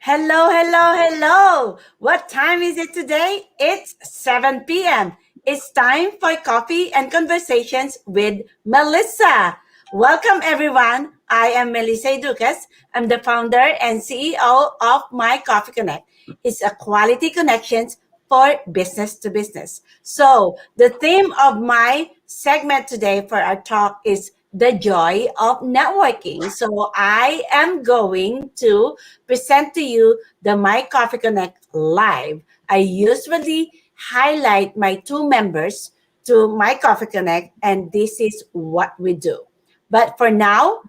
Hello, hello, hello. What time is it today? It's 7 p.m. It's time for coffee and conversations with Melissa. Welcome, everyone. I am Melissa Ducas. I'm the founder and CEO of My Coffee Connect. It's a quality connections for business to business. So, the theme of my segment today for our talk is the joy of networking. So, I am going to present to you the My Coffee Connect Live. I usually highlight my two members to My Coffee Connect, and this is what we do. But for now,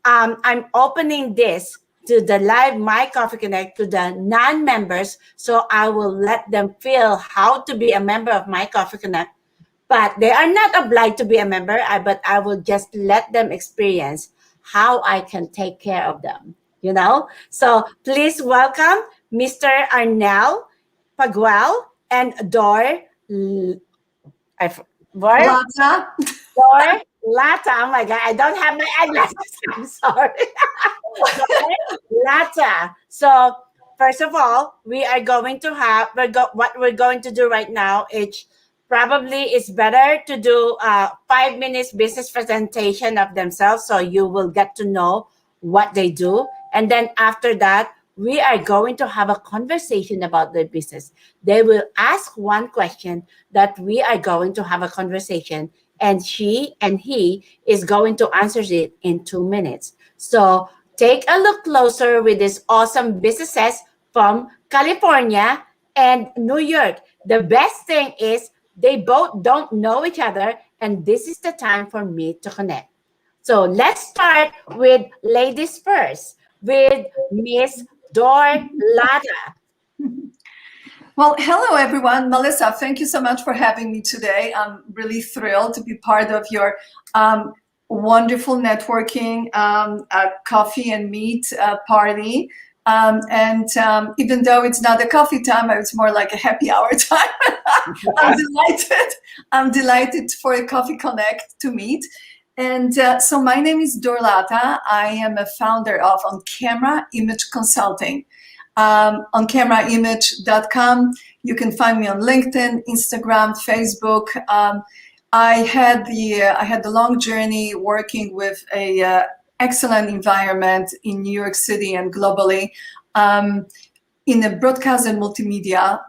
I'm opening this to the live My Coffee Connect to the non-members, so I will let them feel how to be a member of My Coffee Connect, but they are not obliged to be a member, but I will just let them experience how I can take care of them. So please welcome Mr. Arnel Paguel and I, f- Dor, Lata. Dor Lata. Oh my God, I don't have my eyeglasses. I'm sorry. Dor Lata. So first of all, we are going to have, what we're going to do right now is probably it's better to do 5 minutes business presentation of themselves so you will get to know what they do. And then after that, we are going to have a conversation about their business. They will ask one question that we are going to have a conversation, and she and he is going to answer it in 2 minutes. So take a look closer with these awesome businesses from California and New York. The best thing is they both don't know each other, and this is the time for me to connect. So let's start with ladies first with Miss Dor Lada. Well, hello, everyone. Melissa, thank you so much for having me today. I'm really thrilled to be part of your wonderful networking coffee and meat party. And even though it's not a coffee time, it's more like a happy hour time. I'm delighted. I'm delighted for a Coffee Connect to meet. And so my name is Dorlata. I am a founder of On Camera Image Consulting. OnCameraImage.com. You can find me on LinkedIn, Instagram, Facebook. I had the long journey working with a excellent environment in New York City and globally. In a broadcast and multimedia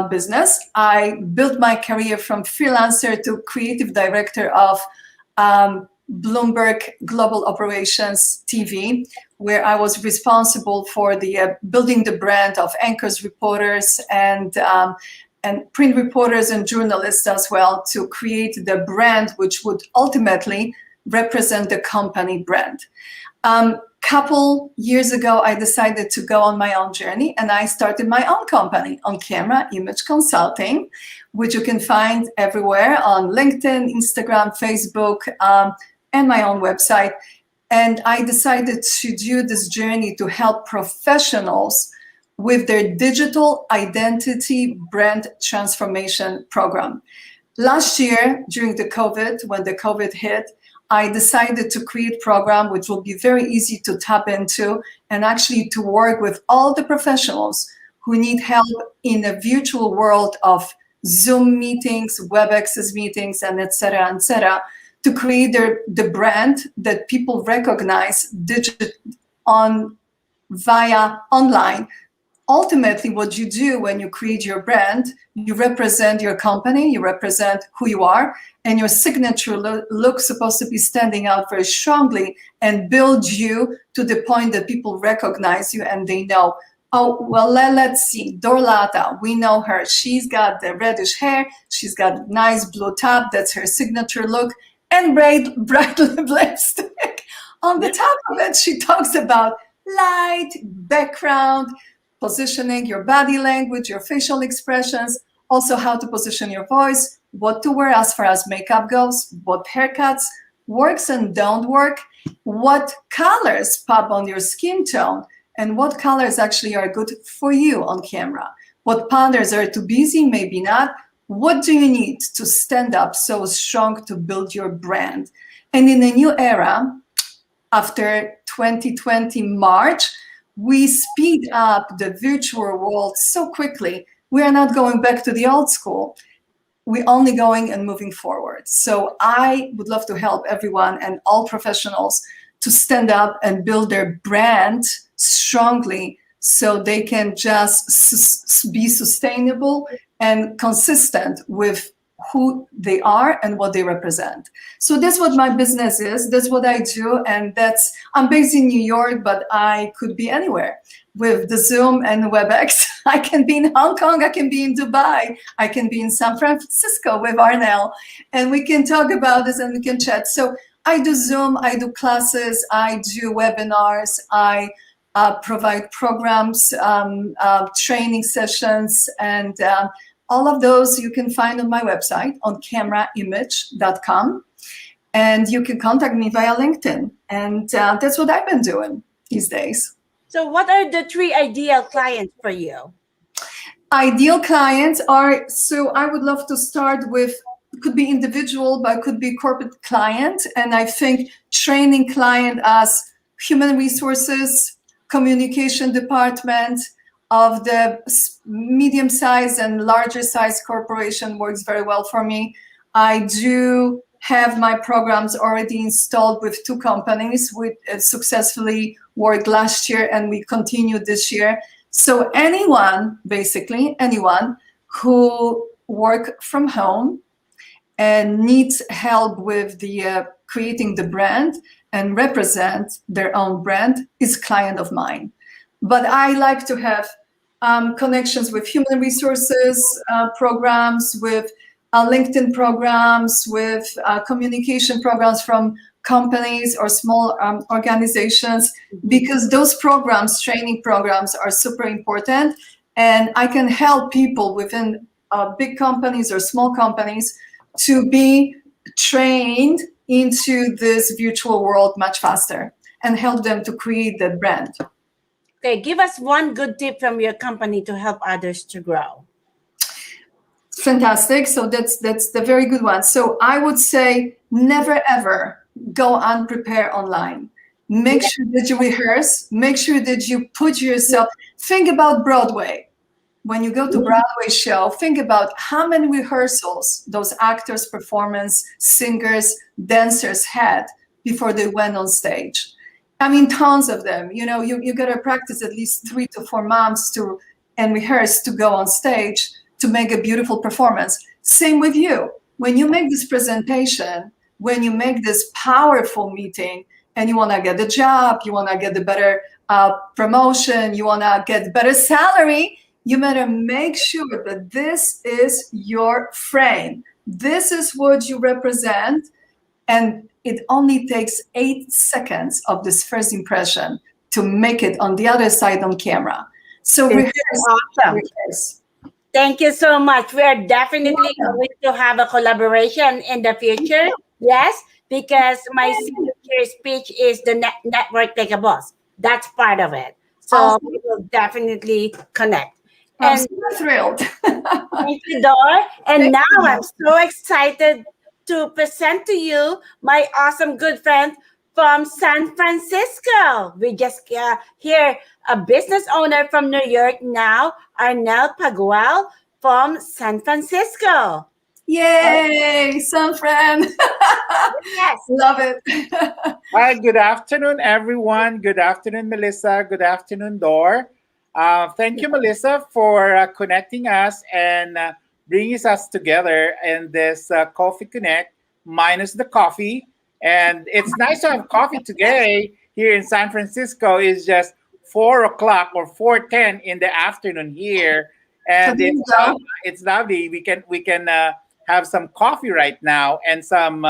business, I built my career from freelancer to creative director of Bloomberg Global Operations TV, where I was responsible for the building the brand of anchors, reporters, and print reporters and journalists as well, to create the brand which would ultimately represent the company brand. Couple years ago, I decided to go on my own journey, and I started my own company, On Camera Image Consulting, which you can find everywhere on LinkedIn, Instagram, Facebook, and my own website. And I decided to do this journey to help professionals with their digital identity brand transformation program. Last year, during the COVID, when the COVID hit, I decided to create a program which will be very easy to tap into and actually to work with all the professionals who need help in a virtual world of Zoom meetings, web access meetings, and et cetera, to create the brand that people recognize via online. Ultimately, what you do when you create your brand, you represent your company, you represent who you are, and your signature look's supposed to be standing out very strongly and build you to the point that people recognize you and they know, oh, well, let's see, Dorlata, we know her. She's got the reddish hair, she's got a nice blue top, that's her signature look, and bright lipstick. On the top of it, she talks about light, background, positioning, your body language, your facial expressions, also how to position your voice, what to wear as far as makeup goes, what haircuts works and don't work, what colors pop on your skin tone, and what colors actually are good for you on camera. What powders are too busy, maybe not. What do you need to stand up so strong to build your brand? And in a new era, after 2020 March, we speed up the virtual world so quickly. We are not going back to the old school. We're only going and moving forward. So I would love to help everyone and all professionals to stand up and build their brand strongly so they can just be sustainable and consistent with who they are and what they represent. So that's what my business is. That's what I do. And I'm based in New York, but I could be anywhere with the Zoom and WebEx. I can be in Hong Kong, I can be in Dubai, I can be in San Francisco with Arnell, and we can talk about this and we can chat. So I do Zoom, I do classes, I do webinars, I provide programs, training sessions, and all of those you can find on my website on cameraimage.com. And you can contact me via LinkedIn. And that's what I've been doing these days. So what are the 3 ideal clients for you? Ideal clients are, so I would love to start with, could be individual, but could be corporate client. And I think training client as human resources, communication department of the medium-sized and larger-sized corporation works very well for me. I do have my programs already installed with 2 companies. We successfully worked last year and we continued this year. So anyone, basically anyone who work from home and needs help with the creating the brand and represent their own brand is client of mine. But I like to have connections with human resources programs, with LinkedIn programs, with communication programs from companies or small organizations, because those programs, training programs, are super important. And I can help people within big companies or small companies to be trained into this virtual world much faster and help them to create that brand. Okay, give us one good tip from your company to help others to grow. Fantastic. So that's the very good one. So I would say never ever go unprepared online. Make sure that you rehearse. Make sure that you put yourself. Think about Broadway. When you go to Broadway show, think about how many rehearsals those actors, performers, singers, dancers had before they went on stage. I mean, tons of them. You know, you got to practice at least 3 to 4 months and rehearse to go on stage to make a beautiful performance. Same with you. When you make this presentation, when you make this powerful meeting and you want to get the job, you want to get the better promotion, you want to get better salary, you better make sure that this is your frame. This is what you represent. And it only takes 8 seconds of this first impression to make it on the other side on camera. So rehearse. Awesome. Rehearse. Thank you so much. We are definitely going to have a collaboration in the future. Yes, because my signature speech is the network like a boss. That's part of it. So we will definitely connect. I'm so thrilled. Thank you, Dor. And now I'm so excited to present to you my awesome good friend from San Francisco. We just hear a business owner from New York now, Arnell Paguel from San Francisco. Yay, San Fran. Yes. Love it. Hi, good afternoon, everyone. Good afternoon, Melissa. Good afternoon, Dor. Thank you, Melissa, for connecting us and bringing us together in this Coffee Connect minus the coffee. And it's nice to have coffee today here in San Francisco. It's just 4 o'clock or 4:10 in the afternoon here, and it's lovely. We can have some coffee right now and some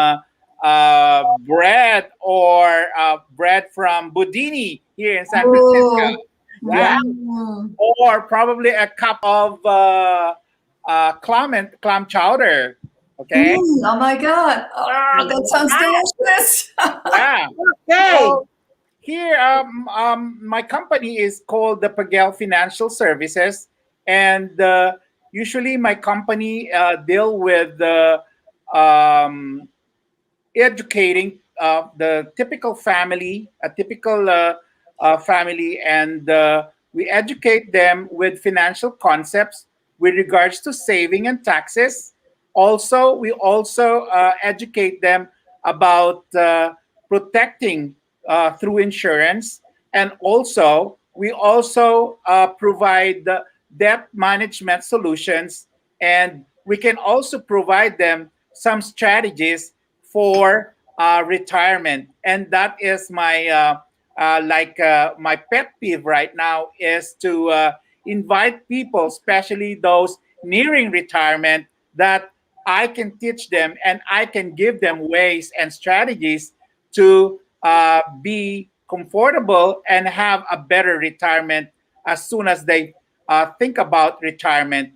bread or bread from Budini here in San Francisco. Yeah. Or probably a cup of clam chowder. Okay. Oh my God! Oh, that sounds delicious. Yeah. Okay. So here, my company is called the Paguel Financial Services, and usually my company deal with educating the typical family, a typical family, and we educate them with financial concepts with regards to saving and taxes. Also, we also educate them about protecting through insurance, and also we also provide debt management solutions, and we can also provide them some strategies for retirement. And that is my my pet peeve right now, is to invite people, especially those nearing retirement, that I can teach them and I can give them ways and strategies to be comfortable and have a better retirement as soon as they think about retirement.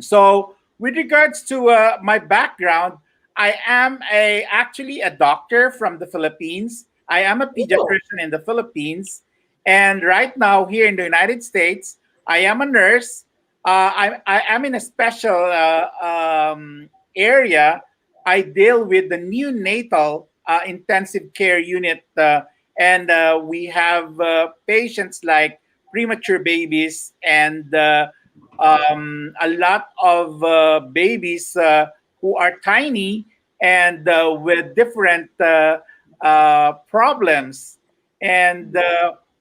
So, with regards to my background, I am actually a doctor from the Philippines. I am a Ooh. pediatrician in the Philippines, and right now here in the United States, I am a nurse. I am in a special area. I deal with the neonatal intensive care unit, and we have patients like premature babies and a lot of babies who are tiny and with different problems. And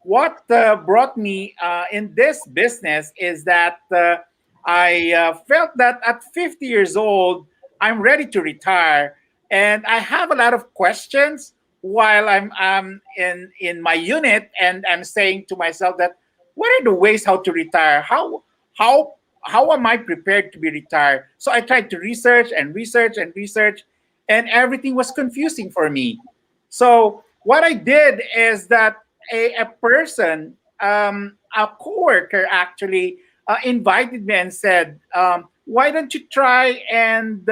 what brought me in this business is that I felt that at 50 years old, I'm ready to retire. And I have a lot of questions while I'm in my unit, and I'm saying to myself that what are the ways how to retire? How how am I prepared to be retired? So I tried to research and research and research, and everything was confusing for me. So what I did is that a person, a coworker actually invited me and said, "Why don't you try and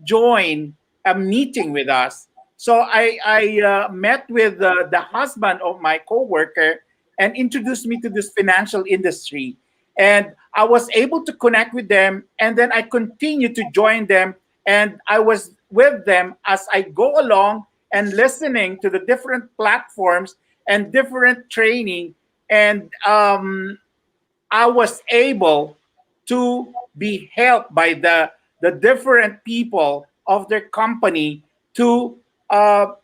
join a meeting with us?" So I met with the husband of my coworker and introduced me to this financial industry, and I was able to connect with them, and then I continued to join them, and I was with them as I go along and listening to the different platforms and different training, and I was able to be helped by the different people of their company to uh,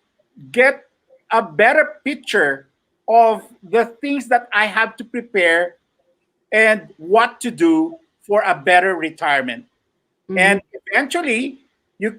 get a better picture of the things that I have to prepare and what to do for a better retirement. Mhm. And eventually,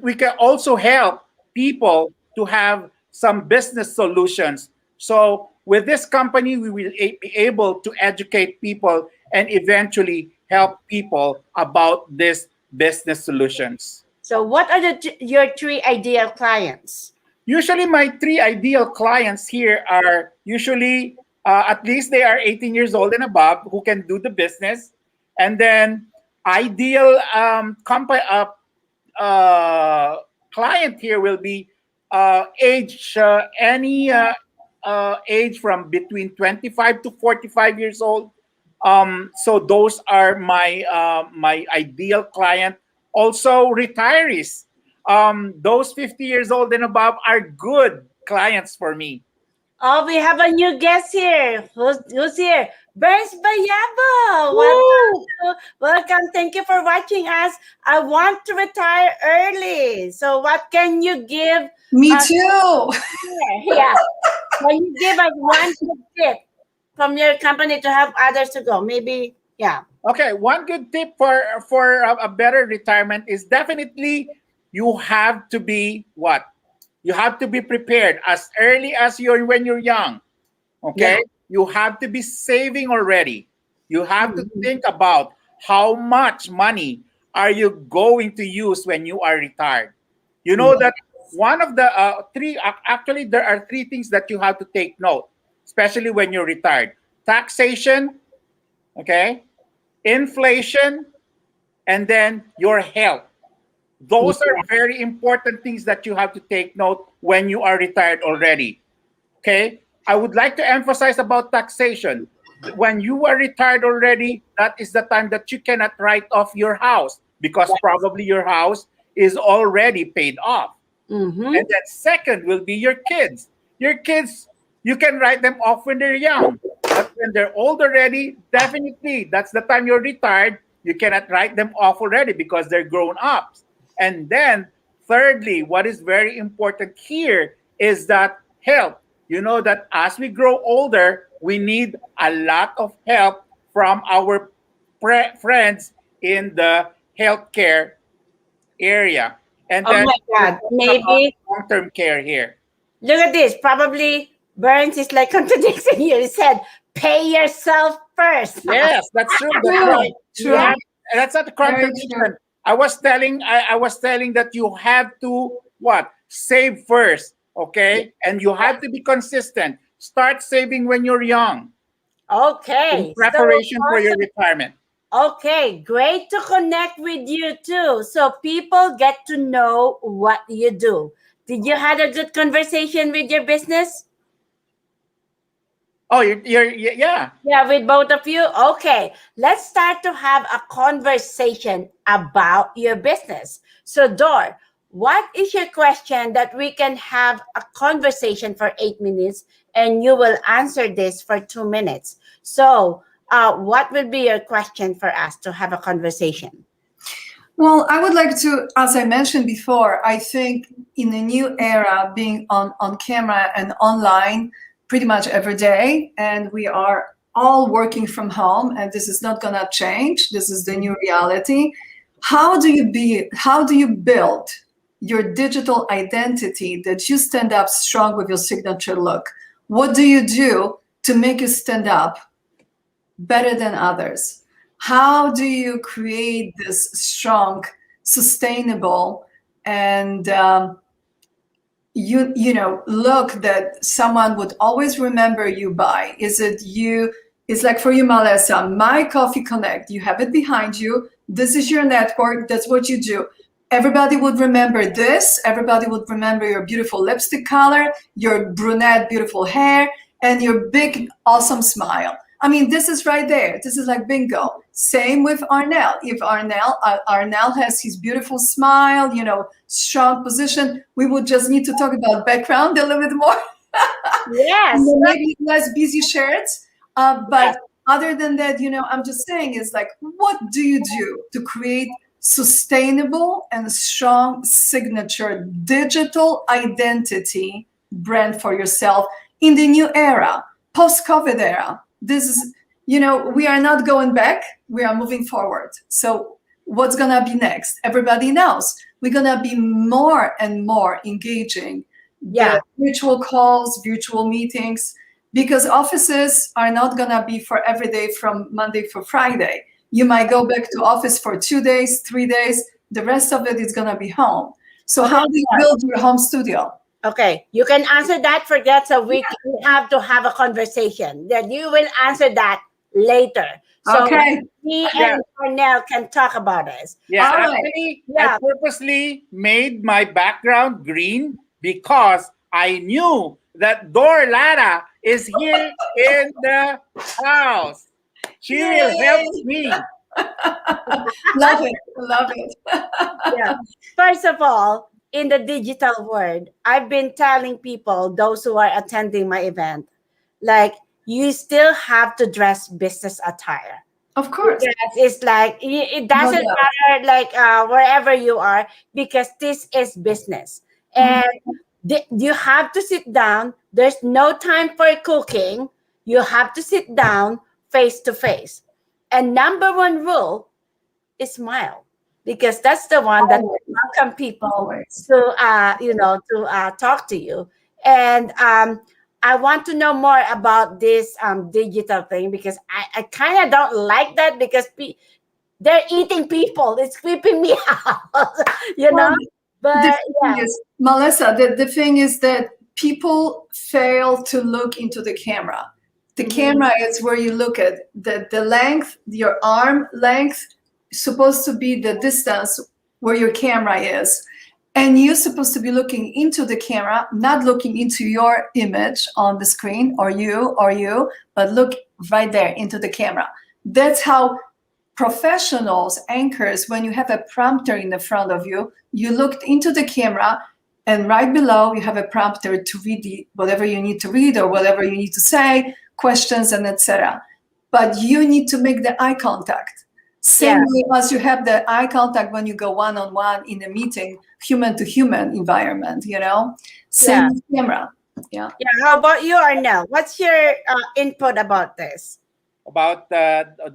we can also help people to have some business solutions. So, with this company, we will be able to educate people and eventually help people about these business solutions. So, what are your three ideal clients? Usually, my three ideal clients here are usually at least they are 18 years old and above who can do the business. And then, ideal client here will be age any age from between 25 to 45 years old. So those are my ideal client. Also, retirees. Those 50 years old and above are good clients for me. Oh, we have a new guest here. Who's here? Burns Bayabo. Woo! Welcome. Thank you for watching us. I want to retire early. So, what can you give Me us too. here? Yeah. Can you give us one good tip from your company to help others to go? Maybe, yeah. Okay, one good tip for a better retirement is definitely you have to be what? You have to be prepared as early as you're when you're young. Yeah. Okay? You have to be saving already. You have to Mhm. think about how much money are you going to use when you are retired. You know Yeah. that one of the actually there are three things that you have to take note, especially when you're retired. Taxation, okay? Inflation, and then your health. Those are very important things that you have to take note when you are retired already. Okay? I would like to emphasize about taxation. When you are retired already, that is the time that you cannot write off your house because probably your house is already paid off. And Mm-hmm. then second will be your kids. Your kids, you can write them off when they're young. But when they're old already, definitely that's the time you're retired. You cannot write them off already because they're grown ups. And then, thirdly, what is very important here is that help. You know that as we grow older, we need a lot of help from our friends in the healthcare area. And Oh then my we're God. talking about Maybe long-term care here. look at this. Probably Burns is like contradicting you. He said, pay yourself first. Yes, that's true. That's True, right. You Yeah. true, have, that's not a very true. contradiction. I was telling that you have to what? Save first, okay? And you have to be consistent. Start saving when you're young in Okay. So preparation for your awesome. retirement. Okay, great to connect with you too. So people get to know what you do. Did you had a good conversation with your business? Oh, yeah. Yeah, with both of you? Okay, let's start to have a conversation about your business. So, Dor, what is your question that we can have a conversation for 8 minutes and you will answer this for 2 minutes? So, what will be your question for us to have a conversation? Well, I would like to, as I mentioned before, I think in the new era, being on camera and online pretty much every day, and we are all working from home, and this is not gonna change. This is the new reality. How do you build your digital identity that you stand up strong with your signature look? What do you do to make you stand up better than others? How do you create this strong, sustainable, and look that someone would always remember you by? Is it you? It's like for you, Melissa, My Coffee Connect. You have it behind you. This is your network. That's what you do. Everybody would remember this. Everybody would remember your beautiful lipstick color, your brunette, beautiful hair, and your big, awesome smile. I mean, this is right there. This is like bingo. Same with Arnell. If Arnell has his beautiful smile, strong position, we would just need to talk about background a little bit more. Yes. Maybe less busy shirts. But other than that, I'm just saying is like, what do you do to create sustainable and strong signature digital identity brand for yourself in the new era, post-COVID era? This is, we are not going back. We are moving forward. So what's going to be next? Everybody knows we're going to be more and more engaging. Yeah. The virtual calls, virtual meetings, because offices are not going to be for every day from Monday for Friday. You might go back to office for 2 days, 3 days. The rest of it is going to be home. So how do you build your home studio? Okay, you can answer that. Forget, so we have to have a conversation. That you will answer that later. So Okay. me and Cornell can talk about this. Yeah, All right. actually, I purposely made my background green because I knew that Dor Lara is here in the house. She will help me. Love it. Love it. Yeah. First of all, in the digital world, I've been telling people, those who are attending my event, like, you still have to dress business attire. Of course. It's like, it doesn't matter, like, wherever you are, because this is business. And you have to sit down. There's no time for cooking. You have to sit down face to face. And number one rule is smile, because that's the one that welcome people to talk to you. And I want to know more about this digital thing, because I kind of don't like that, because they're eating people. It's creeping me out, But Melissa, the thing is that people fail to look into the camera. The camera is where you look at the length, your arm length, supposed to be the distance where your camera is. And you're supposed to be looking into the camera, not looking into your image on the screen or you, but look right there into the camera. That's how professionals, anchors, when you have a prompter in the front of you, you looked into the camera And right below, you have a prompter to read whatever you need to read or whatever you need to say, questions, and etc. But you need to make the eye contact. Same Yeah. way as you have the eye contact when you go one-on-one in a meeting, human-to-human environment, Same Yeah. with camera. Yeah. Yeah. How about you, Arnell? What's your input about this? About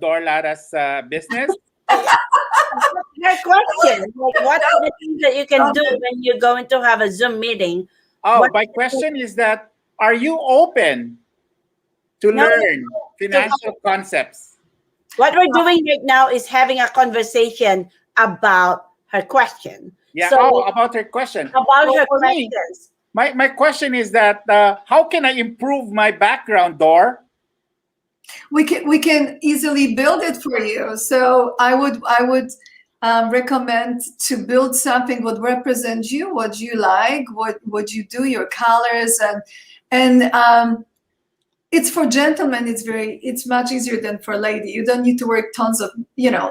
Dor Lara's business. Her question, like, what are the things that you can do Okay. when you're going to have a Zoom meeting? Oh, What my question is that, are you open to no, learn to, financial concepts? what we're doing right now is having a conversation about her question. Yeah. So Oh, about her question. about So her for me, questions. my question is that, how can I improve my background, Dor? We can easily build it for you. So I would recommend to build something what represents you, what you like, what you do, your colors, and it's for gentlemen. It's much easier than for lady. You don't need to wear tons of,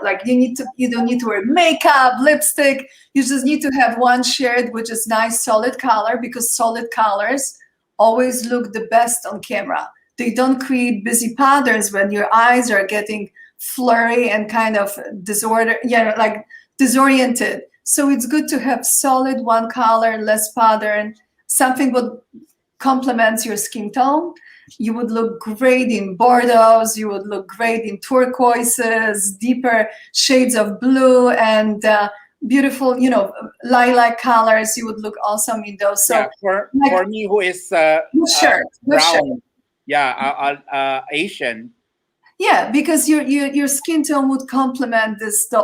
like you don't need to wear makeup, lipstick. You just need to have one shade which is nice solid color, because solid colors always look the best on camera. They don't create busy patterns when your eyes are getting flurry and kind of like disoriented. So it's good to have solid one color, less pattern, something what complements your skin tone. You would look great in Bordeaux, you would look great in turquoises, deeper shades of blue, and beautiful, lilac colors. You would look awesome in those. So, Yeah, for like, me who is with shirt. brown, yeah, Asian. Yeah, because your skin tone would complement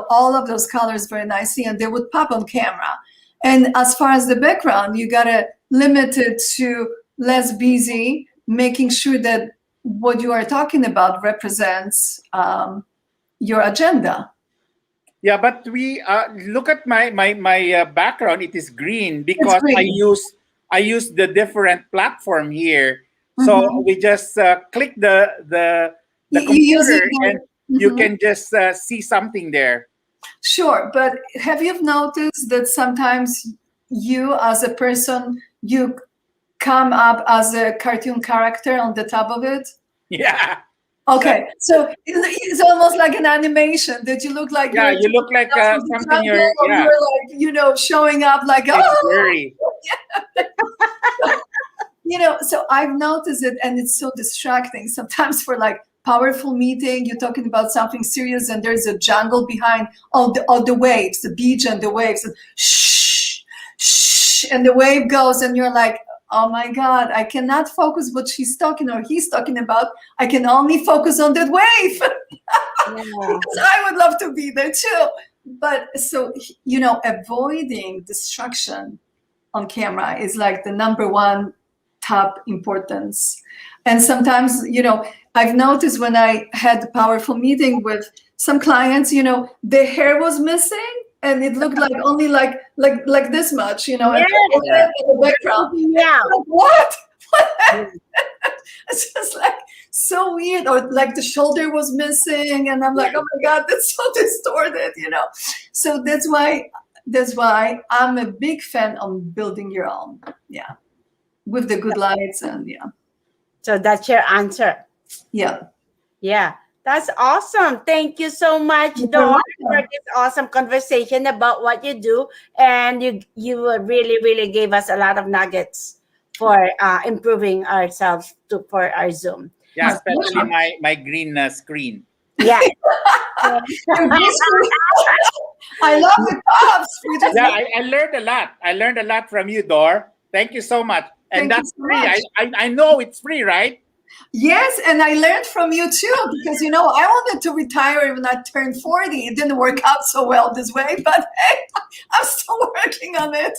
all of those colors very nicely, and they would pop on camera. And as far as the background, you gotta limit it to less busy, making sure that what you are talking about represents your agenda. Yeah, but we look at my background. It is green It's because green. I use the different platform here. So Mhm. we just click the You use it. computer, and you Mhm. can just see something there. Sure, but have you noticed that sometimes you, as a person, you come up as a cartoon character on the top of it? Yeah, Okay, so it's almost like an animation that you look like yeah. you're You look like from the something. jungle, or Yeah. you're like, showing up like, It's oh, blurry. so I've noticed it, and it's so distracting sometimes for like powerful meeting. You're talking about something serious, and there's a jungle behind all the waves, the beach and the waves, and shh, shh, and the wave goes, and you're like, oh my God, I cannot focus what she's talking or he's talking about. I can only focus on that wave. Yeah. Because I would love to be there too. But so, avoiding distraction on camera is like the number one top importance. And sometimes, I've noticed when I had a powerful meeting with some clients, their hair was missing, and it looked like only like this much, and Yes. Yeah. in the background. Yeah. Like, what? It's just like so weird. Or like the shoulder was missing, and I'm like, oh my God, that's so distorted. So that's why I'm a big fan of building your own. Yeah. With the good lights, and yeah. So that's your answer. Yeah. Yeah. That's awesome. Thank you so much, You're Dawn, for welcome. this awesome conversation about what you do. And you really, really gave us a lot of nuggets for improving ourselves for our Zoom. Yeah, My especially pleasure. my green screen. Yeah. You're basically, I love the cups. We just Yeah, I learned a lot. I learned a lot from you, Dor. Thank you so much. And thank you that's so free. much. I know it's free, right? Yes, and I learned from you too, because I wanted to retire when I turned 40. It didn't work out so well this way, but hey, I'm still working on it.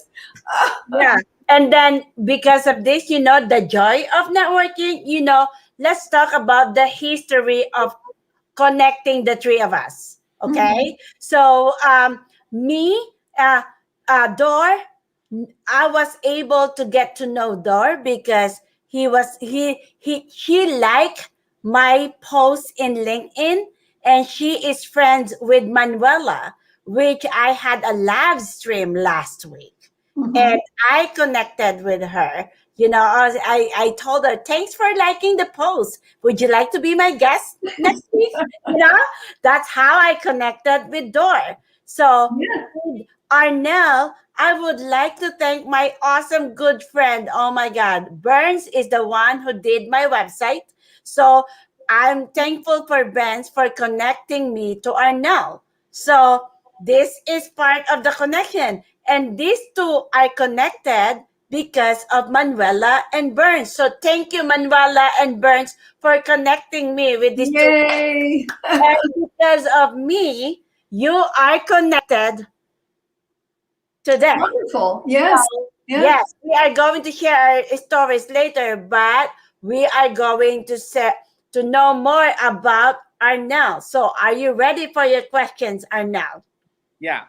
Yeah. And then because of this, the joy of networking, let's talk about the history of connecting the three of us. Mhm. Okay. So me, uh, Dor, I was able to get to know Dor because he liked my post in LinkedIn, and she is friends with Manuela, which I had a live stream last week. and I connected with her. I told her, thanks for liking the post. Would you like to be my guest next week? That's how I connected with Dor. So, Yeah. with Arnell, I would like to thank my awesome good friend. Oh my God. Burns is the one who did my website. So, I'm thankful for Burns for connecting me to Arnell. So, this is part of the connection. And these two are connected because of Manuela and Burns. So thank you, Manuela and Burns, for connecting me with these two. Yay! And because of me, you are connected today. Wonderful. Yes. Yeah. Yes, we are going to share our stories later, but we are going to know more about Arnell. So are you ready for your questions, Arnell? Yeah.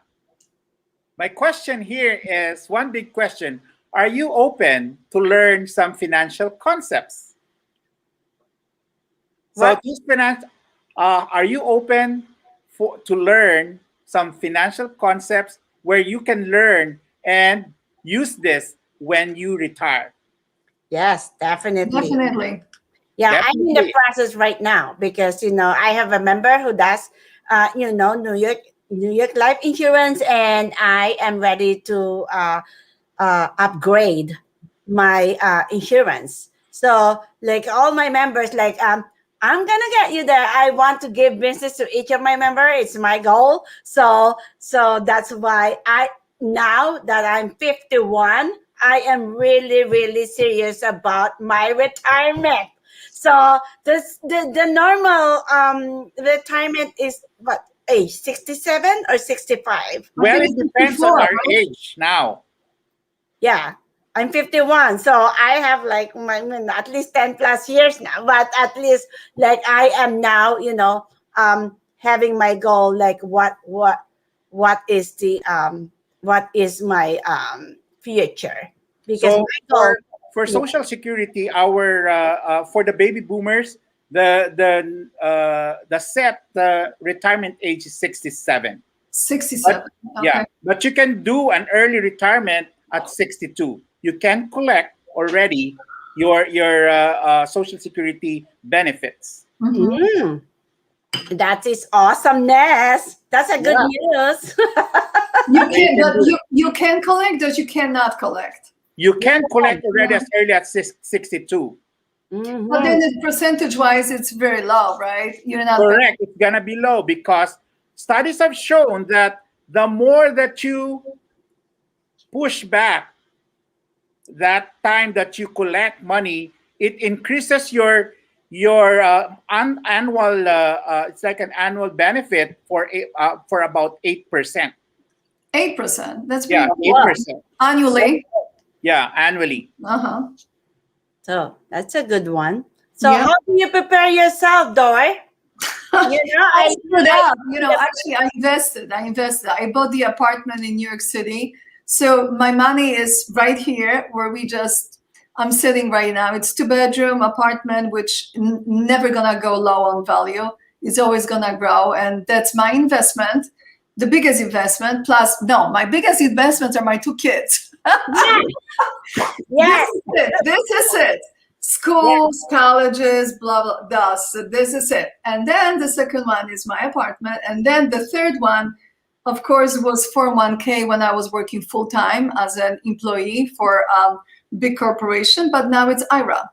My question here is one big question. Are you open to learn some financial concepts? So What? these are you open to learn some financial concepts where you can learn and use this when you retire? Yes, definitely. Definitely. Yeah, I'm in the Definitely. process right now because I have a member who does New York life insurance, and I am ready to upgrade my insurance. So like all my members, like I'm gonna get you there. I want to give business to each of my member. It's my goal. So that's why now that I'm 51, I am really really serious about my retirement. So the normal retirement is what age, 67 or 65? I Well, think it it's depends on 54, our right? age now. Yeah, I'm 51, so I have like at least 10 plus years now. But at least like I am now, having my goal. Like what is the what is my future? Because So my goal, for yeah, Social Security, our for the baby boomers, the set retirement age is 67. But 67. yeah, Okay. but you can do an early retirement at 62. You can collect already your Social Security benefits. mm, that is awesomeness. That's a good Yeah, news. You so you can, can but do. you can collect, but you cannot collect. You Yeah. can collect already Yeah. as early as 62. But Mhm. then the percentage wise, it's very low, right? You're not gonna. Correct. It's gonna be low because studies have shown that the more that you push back that time that you collect money, it increases your annual. It's like an annual benefit for about 8%. 8%. That's Yeah, pretty eight Wow. good. percent. Annually. Yeah, annually. Uh-huh. So that's a good one. So Yeah. how do you prepare yourself, Dor? I screwed I up. Actually, I invested. I bought the apartment in New York City. So my money is right here where I'm sitting right now. It's 2-bedroom apartment, which never gonna go low on value. It's always gonna grow. And that's my investment, the biggest investment. Plus, no, my biggest investments are my 2 kids. yes, This yes, is it. This is it. yes. Schools, colleges, blah blah blah. So this is it. And then the second one is my apartment. And then the third one, of course, was 401k when I was working full time as an employee for big corporation. But now it's IRA.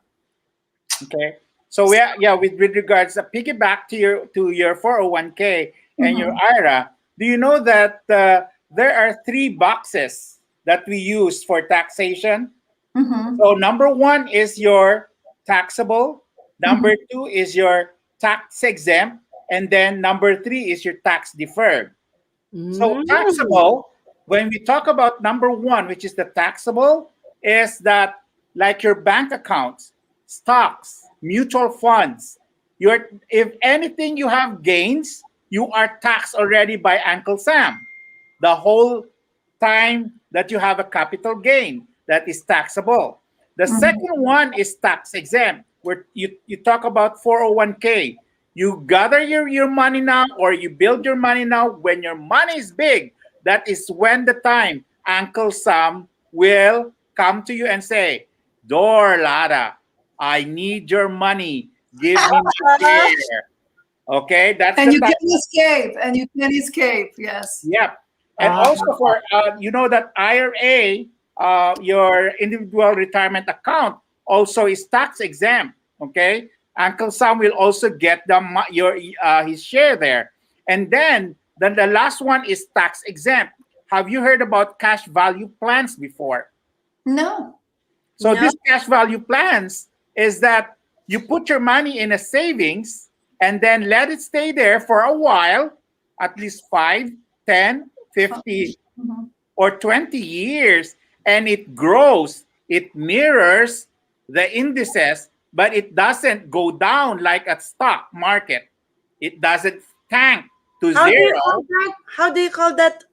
Okay. So yeah, with regards piggyback to your 401k and your Mhm. IRA, do you know that there are three boxes that we use for taxation? Mhm. So number one is your taxable, Mhm. number two is your tax exempt, and then number three is your tax deferred. So Mm. taxable, when we talk about number one, which is the taxable, is that like your bank accounts, stocks, mutual funds, your if anything you have gains, you are taxed already by Uncle Sam. The whole time that you have a capital gain that is taxable. The Mhm. second one is tax exempt, where you talk about 401k. You gather your money now or you build your money now when your money is big. That is when the time Uncle Sam will come to you and say, Dor Lara, I need your money. Give me my Uh, share. Okay, that's And the you type. can escape, and you can escape. Yes. Yep. And uh, also for you know that IRA, your individual retirement account also is tax exempt. Okay, Uncle Sam will also get your his share there. And then the last one is tax exempt. Have you heard about cash value plans before? No. So no. this cash value plans is that you put your money in a savings and then let it stay there for a while, at least 5, 10, fifty, Mhm. or 20 years, and it grows. It mirrors the indices, but it doesn't go down like at stock market. It doesn't tank to How do you call zero. that? How do you call that?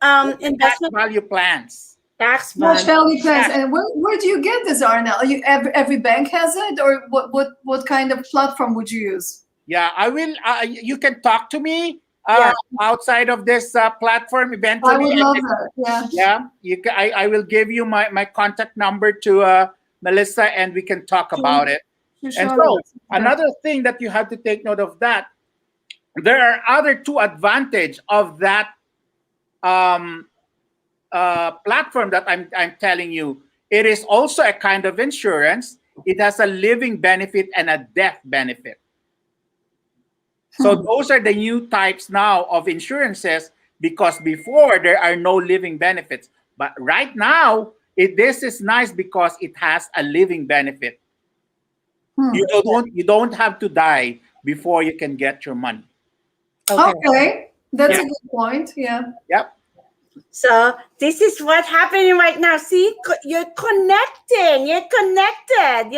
Cash Investment value plans. tax Cash value. value plans. Cash. And where do you get this, Arnell? Are you every bank has it, or what kind of platform would you use? Yeah, I will. You can talk to me Yeah. outside of this platform I eventually. would And love then, that. Yeah. yeah, I will give you my contact number to Melissa, and we can talk Sure. about it. And Sure. so Okay. another thing that you have to take note of that there are other two advantage of that um, platform that I'm telling you. It is also a kind of insurance. It has a living benefit and a death benefit. So Hmm. those are the new types now of insurances because before there are no living benefits. But right now, this is nice because it has a living benefit. Hmm. You don't have to die before you can get your money. Okay. Okay. That's Yeah. a good point. Yeah. Yep. So this is what's happening right now. See, you're connecting. You're connected.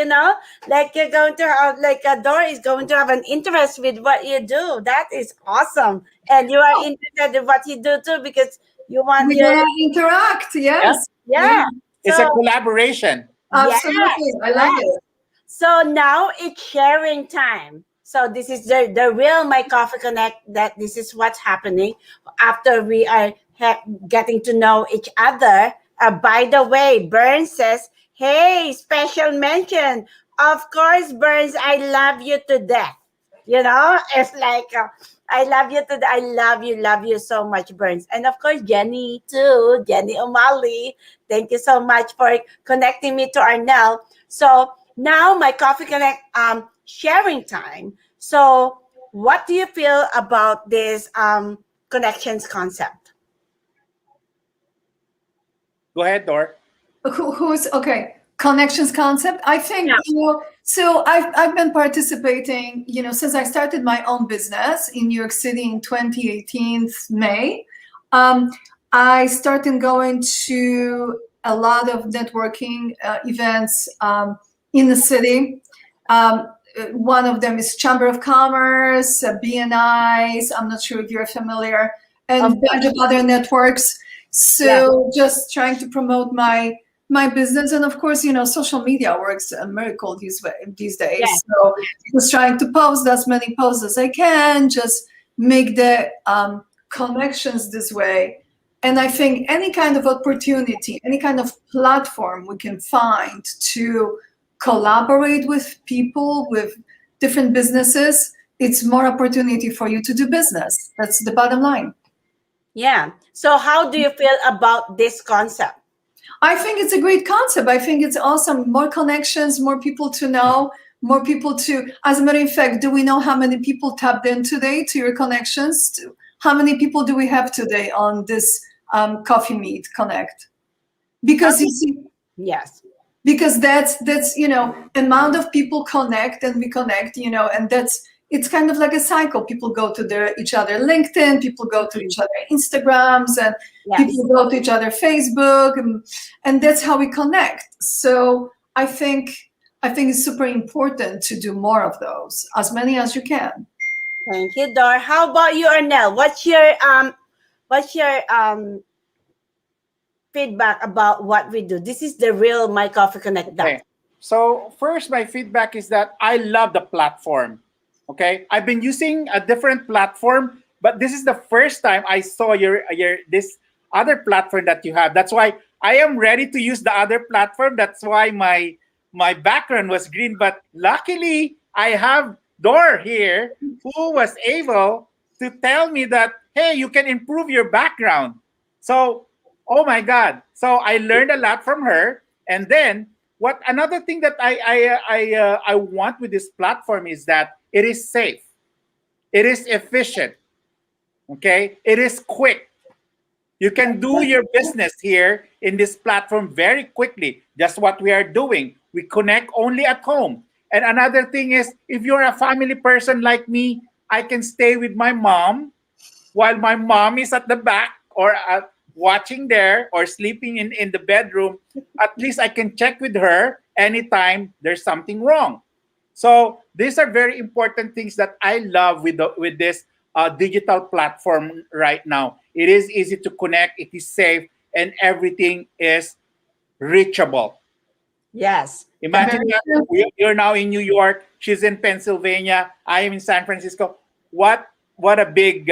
Like you're going to have, like a door is going to have an interest with what you do. That is awesome, and you are Oh, interested in what you do too because you want we're your gonna interact. Yeah. Yes. Yeah. yeah. It's a So collaboration. yes, Absolutely. I love yes. it. So now it's sharing time. So this is the real My Coffee Connect. That this is what's happening after we are getting to know each other. By the way, Burns says, "Hey, special mention. Of course, Burns, I love you to death. It's like I love you to. I love you so much, Burns, and of course Jenny too. Jenny O'Malley. Thank you so much for connecting me to Arnell. So now my Coffee Connect sharing time. So what do you feel about this connections concept? Go ahead, Dor. Who's okay? Connections concept. I think, Yeah. so I've been participating, since I started my own business in New York City in 2018 May. Um, I started going to a lot of networking events in the city. One of them is Chamber of Commerce, BNI's. I'm not sure if you're familiar, and Of a bunch of other networks. Yeah. So just trying to promote my business, and of course, social media works a miracle these Yeah. days. So just trying to post as many posts as I can, just make the connections this way. And I think any kind of opportunity, any kind of platform we can find to collaborate with people with different businesses, it's more opportunity for you to do business. That's the bottom line. Yeah. So how do you feel about this concept? I think it's a great concept. I think it's awesome. More connections, more people to know, more people to, as a matter of fact, do we know how many people tapped in today to your connections? How many people do we have today on this Coffee Meet Connect? How Because do you see, Yes. because that's amount of people connect and we connect, and it's kind of like a cycle. People go to each other LinkedIn, people go to each other Instagrams, and Yes. people go to each other Facebook, and that's how we connect. So I think it's super important to do more of those, as many as you can. Thank you, Dor. How about you, Arnell? What's your feedback about what we do? This is the real My Coffee Connect. That Okay. So first, my feedback is that I love the platform. Okay, I've been using a different platform, but this is the first time I saw your this other platform that you have. That's why I am ready to use the other platform. That's why my background was green. But luckily, I have Dor here who was able to tell me that, hey, you can improve your background. So, oh my God. So I learned a lot from her. And then what another thing that I want with this platform is that it is safe, it is efficient, okay, it is quick. You can do your business here in this platform very quickly. Just what we are doing. We connect only at home. And another thing is, if you're a family person like me, I can stay with my mom while my mom is at the back or watching there or sleeping in the bedroom. At least I can check with her anytime there's something wrong. So these are very important things that I love with this digital platform right now. It is easy to connect, it is safe, and everything is reachable. Yes, Imagine Very that true. you're now in New York, she's in Pennsylvania, I am in San Francisco. What a big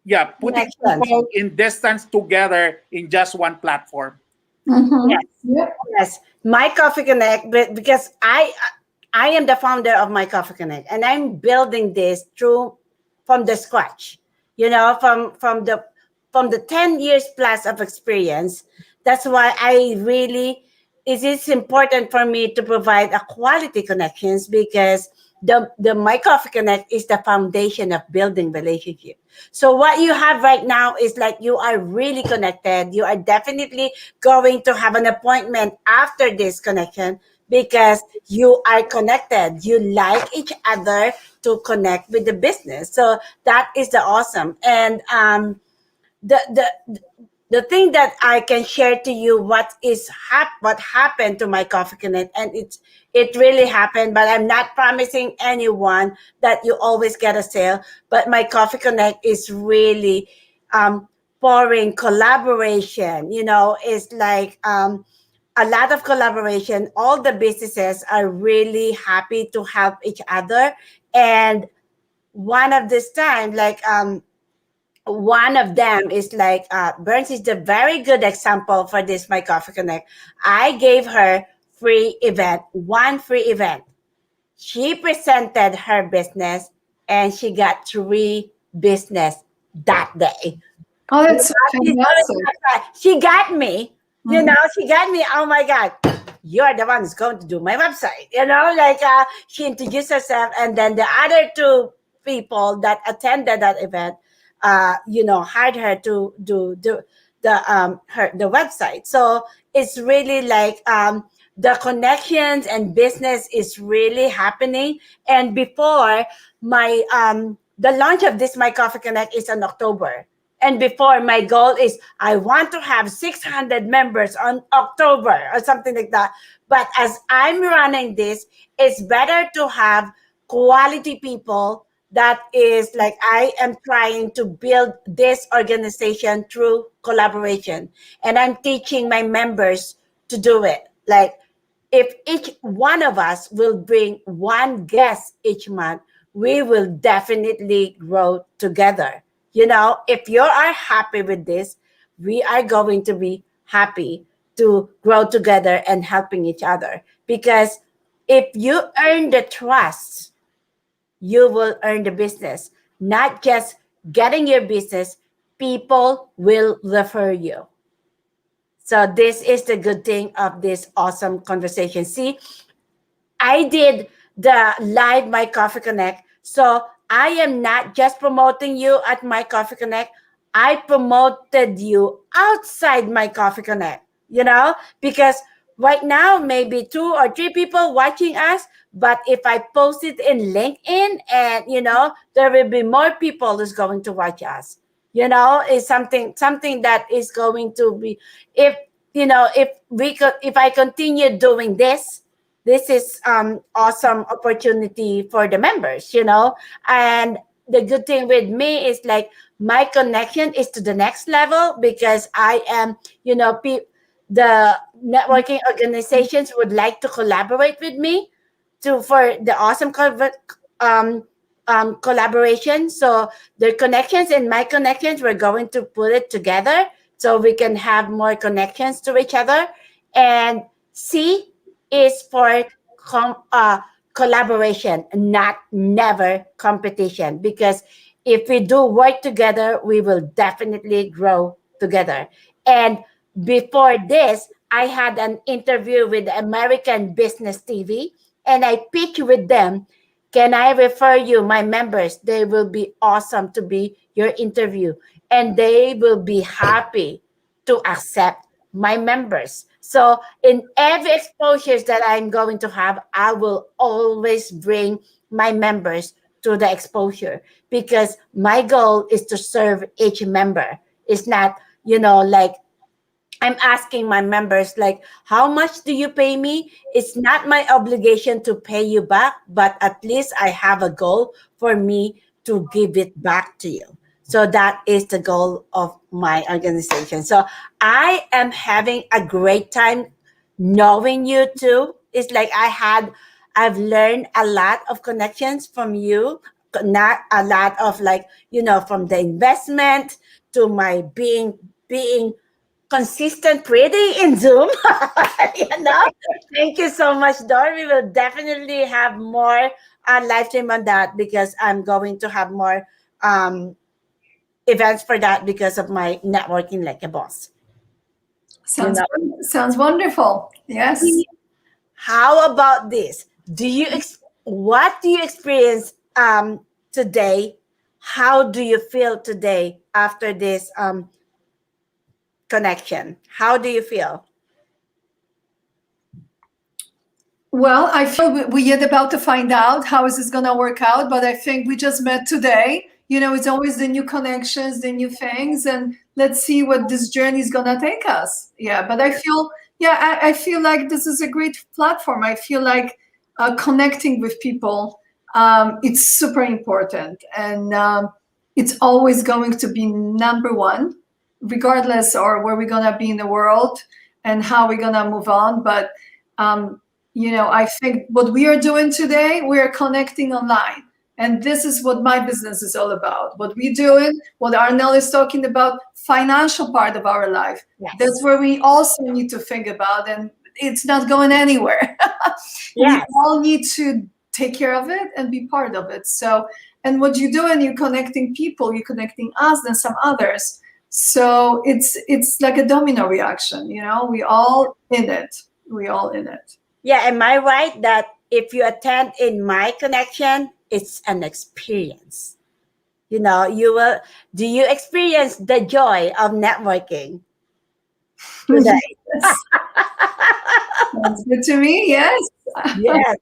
yeah, putting connections. people in distance together in just one platform. Mm-hmm. Yes, Yep. yes. My Coffee Connect, but because I am the founder of My Coffee Connect, and I'm building this through from the scratch. You know, from the 10 years plus of experience. That's why I really it is important for me to provide a quality connections because the My Coffee Connect is the foundation of building relationship. So what you have right now is like you are really connected. You are definitely going to have an appointment after this connection because you are connected. You like each other to connect with the business. So that is the awesome. And the the the thing that I can share to you what happened to my Coffee Connect, and it really happened. But I'm not promising anyone that you always get a sale. But my Coffee Connect is really um, pouring collaboration. You know, it's like a lot of collaboration. All the businesses are really happy to help each other, and one of this time, like one of them is like Burns is the very good example for this my Coffee Connect. I gave her one free event. She presented her business and she got three business that day. Oh, You that's know, she's fantastic. she got me. You Mm-hmm. know, she got me. Oh my God, you're the one who's going to do my website. You know, like she introduced herself, and then the other two people that attended that event, hired her to do the website. So it's really like the connections and business is really happening. And before the launch of this My Coffee Connect is in October. And before, my goal is I want to have 600 members on October or something like that. But as I'm running this, it's better to have quality people. That is like I am trying to build this organization through collaboration. And I'm teaching my members to do it. Like if each one of us will bring one guest each month, we will definitely grow together. You know, if you are happy with this, we are going to be happy to grow together and helping each other. Because if you earn the trust, you will earn the business. Not just getting your business, people will refer you. So this is the good thing of this awesome conversation. See, I did the live My Coffee Connect. So I am not just promoting you at My Coffee Connect. I promoted you outside My Coffee Connect, because right now maybe two or three people watching us, but if I post it in LinkedIn and there will be more people who's going to watch us. Is something that is going to be if if I continue doing this is awesome opportunity for the members, and the good thing with me is like my connection is to the next level because I am, the networking organizations would like to collaborate with me to for the awesome um collaboration. So their connections and my connections, we're going to put it together so we can have more connections to each other. And C is for com- uh, collaboration, not never competition. Because if we do work together, we will definitely grow together. And before this, I had an interview with American Business TV, and I pitched with them, can I refer you my members? They will be awesome to be your interview, and they will be happy to accept my members. So in every exposures that I'm going to have, I will always bring my members to the exposure, because my goal is to serve each member. It's not, like I'm asking my members, like, how much do you pay me? It's not my obligation to pay you back, but at least I have a goal for me to give it back to you. So that is the goal of my organization. So I am having a great time knowing you too. It's like I've learned a lot of connections from you, not a lot of, like, from the investment to my being consistent pretty in Zoom. you know. Thank you so much, Dor. We will definitely have more live stream on that, because I'm going to have more um, events for that because of my networking like a boss. You Sounds know. sounds wonderful. Yes. How about this? What do you experience today? How do you feel today after this connection? How do you feel? Well, I feel we're yet about to find out how is this going to work out, but I think we just met today. It's always the new connections, the new things, and let's see what this journey is going to take us. Yeah, but I feel like this is a great platform. I feel like connecting with people, it's super important, and it's always going to be number one, regardless or where we're going to be in the world and how we're going to move on. But I think what we are doing today, we are connecting online. And this is what my business is all about. What we're doing, what Arnell is talking about, financial part of our life. Yes. That's where we also need to think about, and it's not going anywhere. Yes. We all need to take care of it and be part of it. So, and what you do, and you're connecting people, you're connecting us and some others. So it's like a domino reaction, we all in it. We all in it. Yeah, am I right that if you attend in my connection, it's an experience? You will. Do you experience the joy of networking today? Yes. Sounds good to me. Yes. Yes.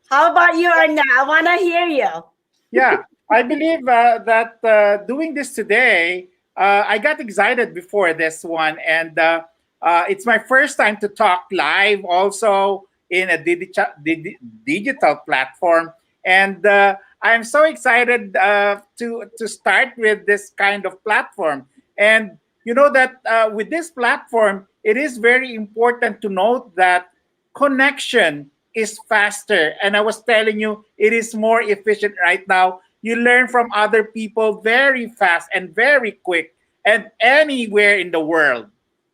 How about you, Arna? I want to hear you. Yeah, I believe that doing this today, I got excited before this one, and it's my first time to talk live also in a digital platform, and I'm so excited to start with this kind of platform. And you know that with this platform, it is very important to note that connection is faster. And I was telling you, it is more efficient right now. You learn from other people very fast and very quick and anywhere in the world.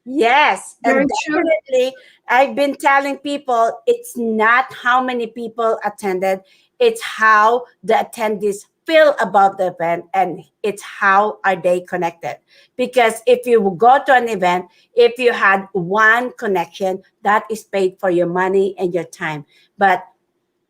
Yes, Very and true. definitely, I've been telling people it's not how many people attended, it's how the attendees feel about the event, and it's how are they connected. Because if you go to an event, if you had one connection, that is paid for your money and your time. But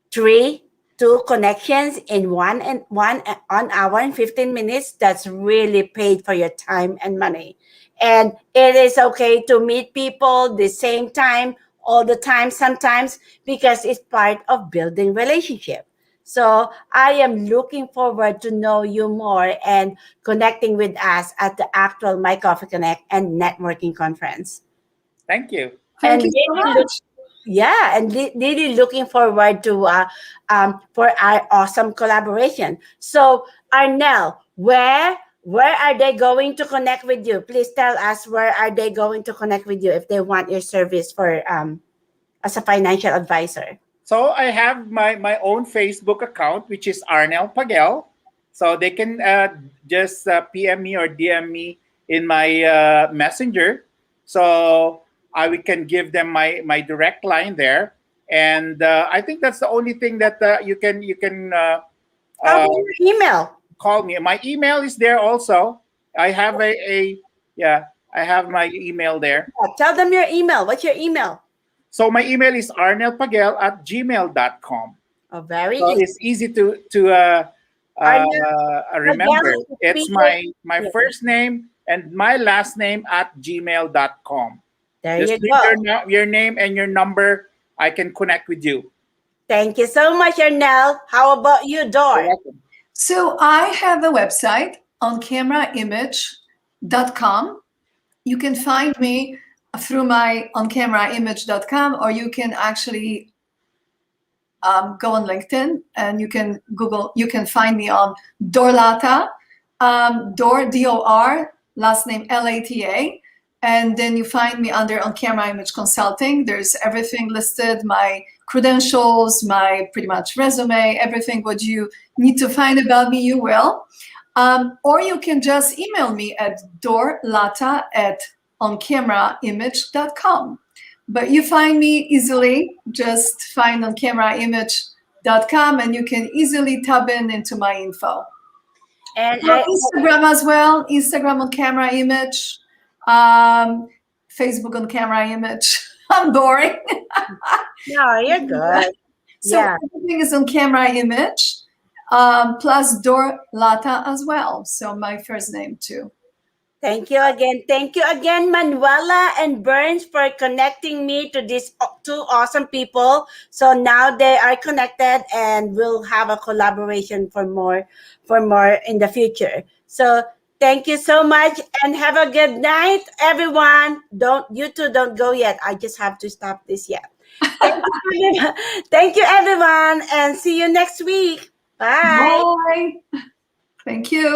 two connections in one 1 hour and 15 minutes, that's really paid for your time and money. And it is okay to meet people the same time all the time sometimes, because it's part of building relationship. So I am looking forward to know you more and connecting with us at the actual My Coffee Connect and networking conference. Thank you. Thank And you so really much. yeah, and really looking forward to for our awesome collaboration. So Arnell, where are they going to connect with you? Please tell us, where are they going to connect with you if they want your service for as a financial advisor? So I have my own Facebook account, which is Arnel Pagel. So they can just PM me or DM me in my messenger. So we can give them my direct line there. And I think that's the only thing that you can How uh, about your email? call me. My email is there also. I have a yeah, I have my email there. Tell them your email. What's your email? So my email is arnelpagel@gmail.com. Oh, very So easy. it's easy to Arnel, remember. again, It's repeat it. my Yeah, first name and my last name at gmail.com. there Just you leave go. your name and your number. I can connect with you. Thank you so much, Arnel. How about you, You're Dor? welcome. So I have a website, oncameraimage.com. You can find me through my oncameraimage.com, or you can actually go on LinkedIn and you can Google, you can find me on Dorlata, Dor, D-O-R, last name L-A-T-A. And then you find me under On Camera Image Consulting. There's everything listed, my credentials, my pretty much resume, everything what you need to find about me, you will. Or you can just email me at dorlata@oncameraimage.com. But you find me easily, just find oncameraimage.com and you can easily tap into my info. And Well, Instagram as well, Instagram on camera image, Facebook on camera image. I'm boring. no, you're good. So Yeah. everything is on camera image, plus Dor Lata as well. So my first name too. Thank you again. Thank you again, Manuela and Burns, for connecting me to these two awesome people. So now they are connected, and we'll have a collaboration for more in the future. So thank you so much, and have a good night, everyone. Don't go yet. I just have to stop this yet. Thank you, thank you, everyone, and see you next week. Bye. Bye. Thank you.